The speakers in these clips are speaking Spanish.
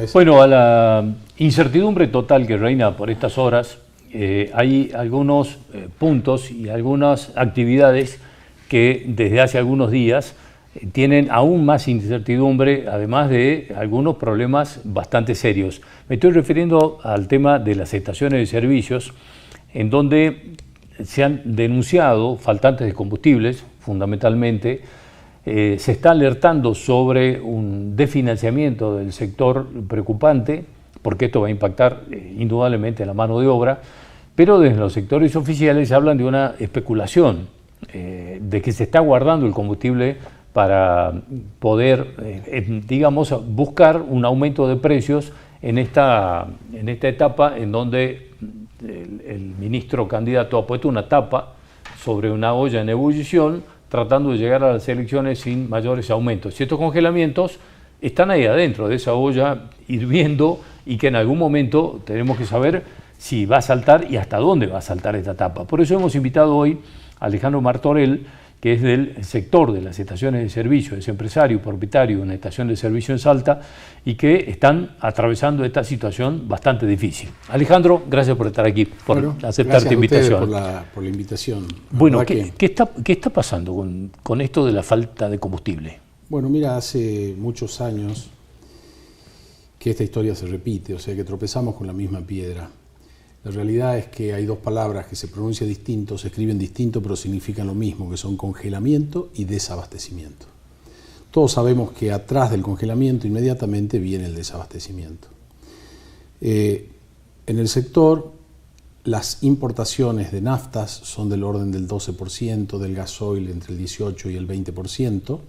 es? Bueno, a la incertidumbre total que reina por estas horas, hay algunos puntos y algunas actividades que desde hace algunos días tienen aún más incertidumbre, además de algunos problemas bastante serios. Me estoy refiriendo al tema de las estaciones de servicios, en donde se han denunciado faltantes de combustibles, fundamentalmente. Se está alertando sobre un desfinanciamiento del sector preocupante, porque esto va a impactar indudablemente en la mano de obra, pero desde los sectores oficiales hablan de una especulación, de que se está guardando el combustible para poder, digamos, buscar un aumento de precios en esta etapa en donde el ministro candidato ha puesto una tapa sobre una olla en ebullición, tratando de llegar a las elecciones sin mayores aumentos. Y estos congelamientos están ahí adentro de esa olla hirviendo y que en algún momento tenemos que saber si va a saltar y hasta dónde va a saltar esta tapa. Por eso hemos invitado hoy a Alejandro Martorell, que es del sector de las estaciones de servicio, es empresario, propietario de una estación de servicio en Salta y que están atravesando esta situación bastante difícil. Alejandro, gracias por estar aquí, por aceptar esta invitación. Por la invitación. Bueno, ¿qué está pasando con esto de la falta de combustible? Bueno, mira, hace muchos años que esta historia se repite, o sea que tropezamos con la misma piedra. La realidad es que hay dos palabras que se pronuncian distinto, se escriben distinto, pero significan lo mismo, que son congelamiento y desabastecimiento. Todos sabemos que atrás del congelamiento inmediatamente viene el desabastecimiento. En el sector, las importaciones de naftas son del orden del 12%, del gasoil entre el 18% y el 20%.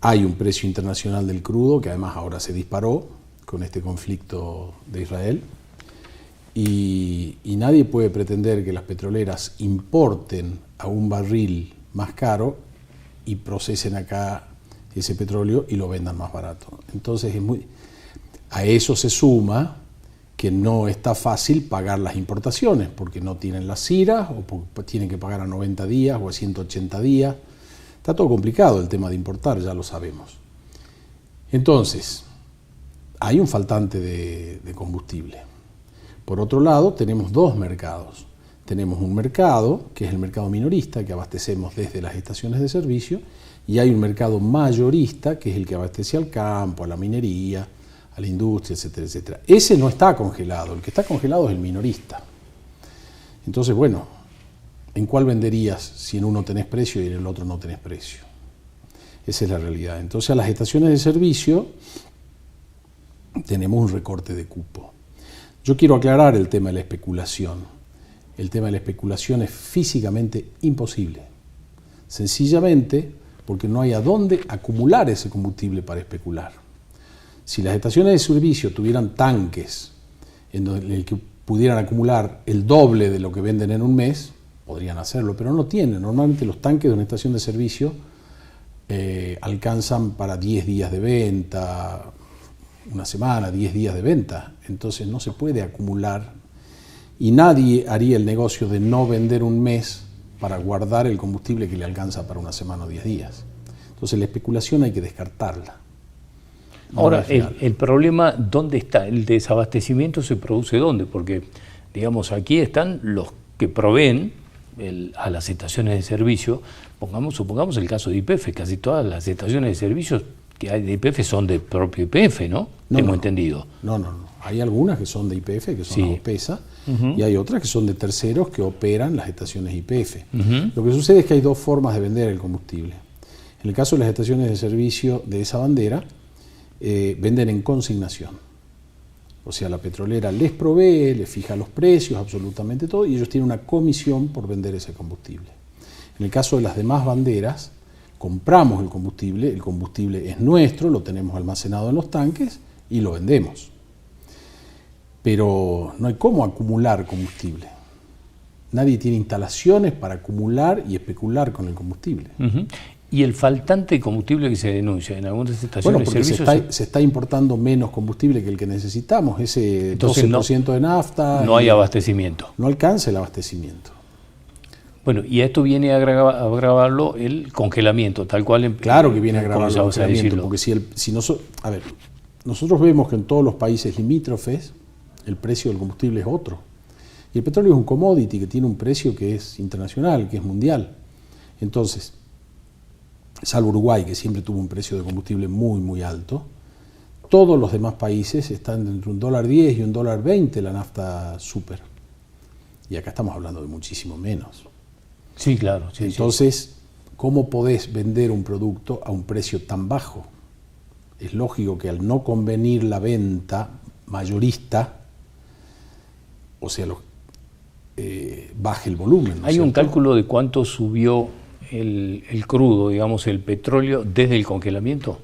Hay un precio internacional del crudo, que además ahora se disparó con este conflicto de Israel. Y nadie puede pretender que las petroleras importen a un barril más caro y procesen acá ese petróleo y lo vendan más barato. Entonces a eso se suma que no está fácil pagar las importaciones porque no tienen las CIRAs o porque tienen que pagar a 90 días o a 180 días. Está todo complicado el tema de importar, ya lo sabemos. Entonces, hay un faltante de combustible. Por otro lado, tenemos dos mercados. Tenemos un mercado, que es el mercado minorista, que abastecemos desde las estaciones de servicio, y hay un mercado mayorista, que es el que abastece al campo, a la minería, a la industria, etcétera, etcétera. Ese no está congelado, el que está congelado es el minorista. Entonces, bueno, ¿en cuál venderías si en uno tenés precio y en el otro no tenés precio? Esa es la realidad. Entonces, a las estaciones de servicio tenemos un recorte de cupo. Yo quiero aclarar el tema de la especulación. El tema de la especulación es físicamente imposible. Sencillamente porque no hay a dónde acumular ese combustible para especular. Si las estaciones de servicio tuvieran tanques en el que pudieran acumular el doble de lo que venden en un mes, podrían hacerlo, pero no tienen. Normalmente los tanques de una estación de servicio alcanzan para 10 días de venta, una semana, 10 días de venta, entonces no se puede acumular y nadie haría el negocio de no vender un mes para guardar el combustible que le alcanza para una semana o 10 días. Entonces la especulación hay que descartarla. Ahora, el problema, ¿dónde está? ¿El desabastecimiento se produce dónde? Porque, digamos, aquí están los que proveen a las estaciones de servicio. Supongamos el caso de YPF, casi todas las estaciones de servicio que hay de YPF son de propio YPF, ¿no? Tengo entendido. No. Hay algunas que son de YPF, que son las OPESA, y hay otras que son de terceros que operan las estaciones YPF. Lo que sucede es que hay dos formas de vender el combustible. En el caso de las estaciones de servicio de esa bandera, venden en consignación. O sea, la petrolera les provee, les fija los precios, absolutamente todo, y ellos tienen una comisión por vender ese combustible. En el caso de las demás banderas, compramos el combustible es nuestro, lo tenemos almacenado en los tanques y lo vendemos. Pero no hay cómo acumular combustible. Nadie tiene instalaciones para acumular y especular con el combustible. ¿Y el faltante de combustible que se denuncia en algunas estaciones de servicio? Porque se está importando menos combustible que el que necesitamos. Ese 12% de nafta. No hay abastecimiento. No alcanza el abastecimiento. Bueno, y esto viene a agravarlo el congelamiento, tal cual. Claro que viene a agravarlo el congelamiento, porque a ver, nosotros vemos que en todos los países limítrofes el precio del combustible es otro. Y el petróleo es un commodity que tiene un precio que es internacional, que es mundial. Entonces, salvo Uruguay, que siempre tuvo un precio de combustible muy, muy alto, todos los demás países están entre $1.10 y $1.20 la nafta super. Y acá estamos hablando de muchísimo menos. Sí, claro. Sí, entonces, ¿cómo podés vender un producto a un precio tan bajo? Es lógico que al no convenir la venta mayorista, o sea, baje el volumen. ¿No ¿Hay un cálculo de cuánto subió el crudo, digamos, el petróleo, desde el congelamiento?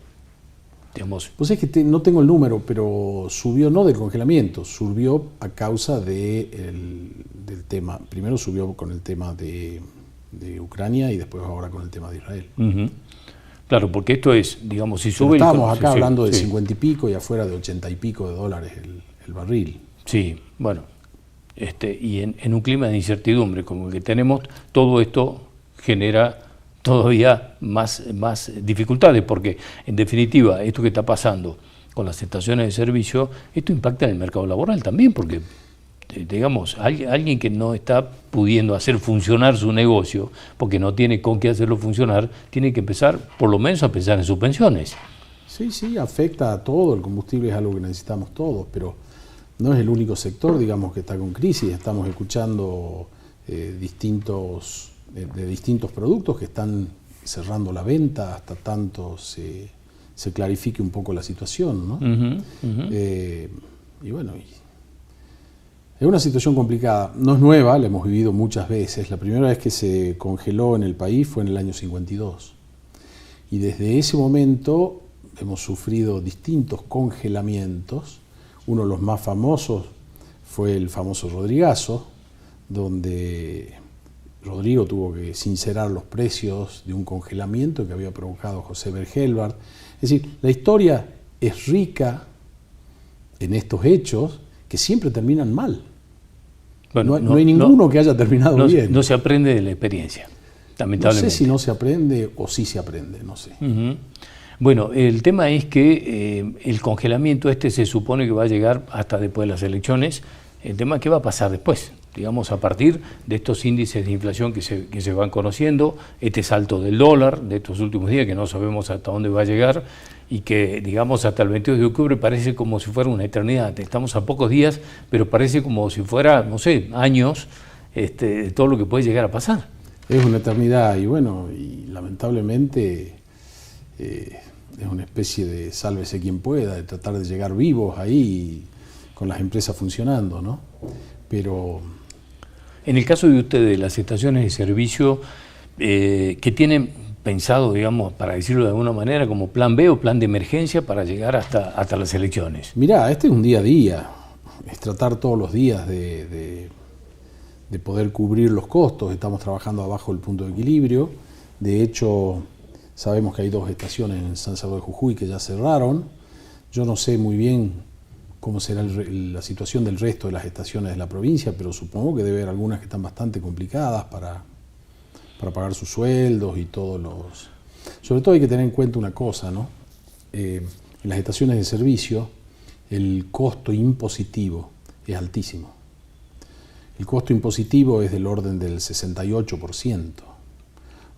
Digamos. Pues es que no tengo el número, pero subió no del congelamiento, subió a causa del tema. Primero subió con el tema de Ucrania y después ahora con el tema de Israel. Uh-huh. Claro, porque esto es, digamos, si sube... Estábamos acá hablando de 50 y pico y afuera de 80 y pico de dólares el barril. Sí, bueno, y en un clima de incertidumbre como el que tenemos, todo esto genera todavía más dificultades, porque en definitiva esto que está pasando con las estaciones de servicio, esto impacta en el mercado laboral también, porque digamos, alguien que no está pudiendo hacer funcionar su negocio, porque no tiene con qué hacerlo funcionar, tiene que empezar por lo menos a pensar en sus pensiones. Sí, afecta a todo, el combustible es algo que necesitamos todos, pero no es el único sector, digamos, que está con crisis. Estamos escuchando distintos productos que están cerrando la venta hasta tanto se clarifique un poco la situación, ¿no? Y bueno, es una situación complicada. No es nueva, la hemos vivido muchas veces. La primera vez que se congeló en el país fue en el año 52. Y desde ese momento hemos sufrido distintos congelamientos. Uno de los más famosos fue el famoso Rodrigazo, donde Rodrigo tuvo que sincerar los precios de un congelamiento que había provocado José Bergelbart. Es decir, la historia es rica en estos hechos que siempre terminan mal. Bueno, no hay ninguno que haya terminado bien. No se aprende de la experiencia, lamentablemente. No sé si no se aprende o sí se aprende, no sé. Uh-huh. Bueno, el tema es que el congelamiento se supone que va a llegar hasta después de las elecciones. El tema es qué va a pasar después, digamos, a partir de estos índices de inflación que se van conociendo, este salto del dólar de estos últimos días que no sabemos hasta dónde va a llegar y que, digamos, hasta el 22 de octubre parece como si fuera una eternidad. Estamos a pocos días, pero parece como si fuera, no sé, años, todo lo que puede llegar a pasar. Es una eternidad y bueno, y lamentablemente es una especie de sálvese quien pueda, de tratar de llegar vivos ahí con las empresas funcionando, ¿no? Pero... En el caso de ustedes, las estaciones de servicio, ¿qué tienen pensado, digamos, para decirlo de alguna manera, como plan B o plan de emergencia para llegar hasta las elecciones? Mirá, este es un día a día, es tratar todos los días de poder cubrir los costos. Estamos trabajando abajo del punto de equilibrio. De hecho, sabemos que hay 2 estaciones en San Salvador de Jujuy que ya cerraron. Yo no sé muy bien cómo será la situación del resto de las estaciones de la provincia, pero supongo que debe haber algunas que están bastante complicadas para pagar sus sueldos y todos los... Sobre todo hay que tener en cuenta una cosa, ¿no? En las estaciones de servicio el costo impositivo es altísimo. El costo impositivo es del orden del 68%.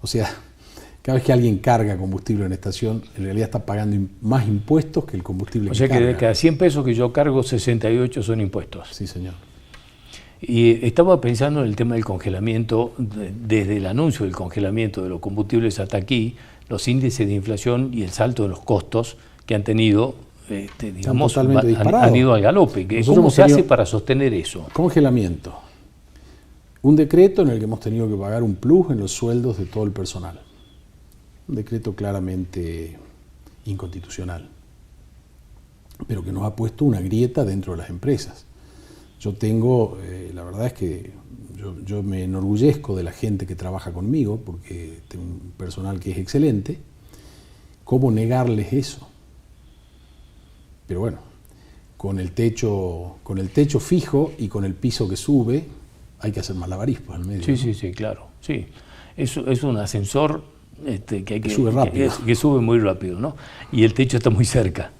O sea, cada vez que alguien carga combustible en estación, en realidad está pagando más impuestos que el combustible que carga. O sea que de cada 100 pesos que yo cargo, 68 son impuestos. Sí, señor. Y estaba pensando en el tema del congelamiento, desde el anuncio del congelamiento de los combustibles hasta aquí, los índices de inflación y el salto de los costos que han tenido, digamos, han ido al galope. ¿Cómo se hace para sostener eso? Congelamiento. Un decreto en el que hemos tenido que pagar un plus en los sueldos de todo el personal. Un decreto claramente inconstitucional, pero que nos ha puesto una grieta dentro de las empresas. Yo tengo, la verdad es que yo me enorgullezco de la gente que trabaja conmigo, porque tengo un personal que es excelente. ¿Cómo negarles eso? Pero bueno, con el techo fijo y con el piso que sube, hay que hacer malabarismos al medio. Sí, claro. Sí. Es un ascensor que sube rápido. Que sube muy rápido, ¿no? Y el techo está muy cerca.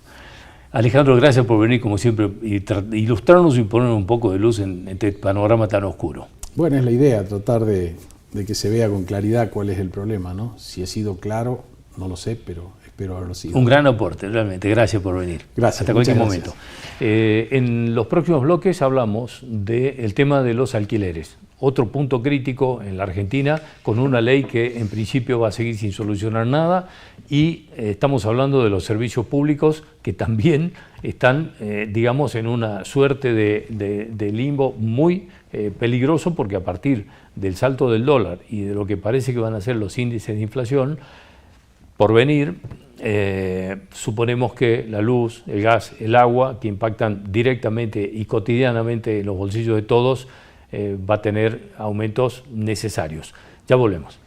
Alejandro, gracias por venir como siempre y ilustrarnos y poner un poco de luz en este panorama tan oscuro. Bueno, es la idea, tratar de que se vea con claridad cuál es el problema, ¿no? Si he sido claro, no lo sé, pero espero haberlo sido. Un gran aporte, realmente. Gracias por venir. Gracias. Hasta cualquier momento. En los próximos bloques hablamos del tema de los alquileres. Otro punto crítico en la Argentina, con una ley que en principio va a seguir sin solucionar nada, y estamos hablando de los servicios públicos que también están, digamos, en una suerte de limbo muy peligroso, porque a partir del salto del dólar y de lo que parece que van a ser los índices de inflación por venir, suponemos que la luz, el gas, el agua, que impactan directamente y cotidianamente en los bolsillos de todos, va a tener aumentos necesarios. Ya volvemos.